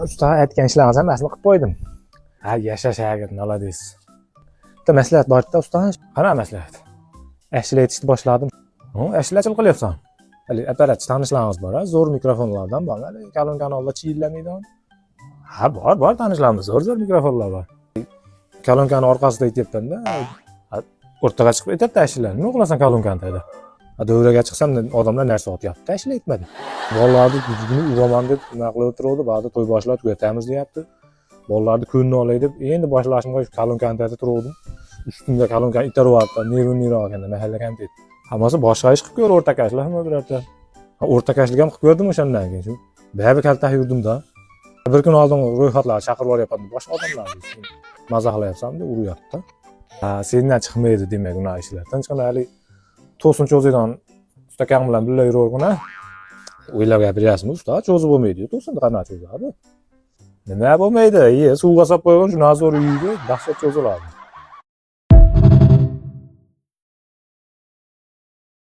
usta aytgan ishlaringizni hammasini qilib qo'ydim. Ha, yashash hagit, молодец. Bitta maslahat bor-da usta. Qanaqa maslahat? Ashla aytishni boshladim. Ashlachil qilyapsan. Hali apparat tanishlarimiz bor, zo'r mikrofonlardan bor. Hali kalon kanalda chiyillamaydi. Ha, bor tanishlarimiz, zo'r mikrofonlar bor. Kalonkani orqasida aytyapman-da. O'rtaga chiqib aytadi ashlar. Nima qilasan kalonkani dedi. Dövraga chiqsam odamlar narsa otyapti. Ashla aytmadi. Bolalarni buzguni uraman deb nima qilib o'tirdi, ba'da to'y boshlab tugatamiz deyapti. Bolalarni ko'nni olay deb endi boshlashimga kalonkani dedi turdim. Ustimda kalonkani itaryapti. Nerv ekanda mahalla komitet. Hammasi boshqa ish qilib ko'r o'rtakashlar hamma birorta. O'rtakashlik ham qilib ko'rdim o'shandan keyin shu. Bayağı kalta yurdimda. Bir kun oldin ro'yxatlar chaqirib yuryapman. Boshqa odamlar maza qilyapsan deb uryapti. Sendan chiqmaydi demak unaqa ishlar. Tinchgina hali to'sin cho'zidan ustakan bilan birga yuravergin ha. O'ylab gapiryapsizmi usta? Cho'zib bo'lmaydi. To'sin qanaqa cho'zadi? Nima bo'lmaydi? Suvga solib qo'ygan shundan zo'r uyga dahshat cho'ziladi.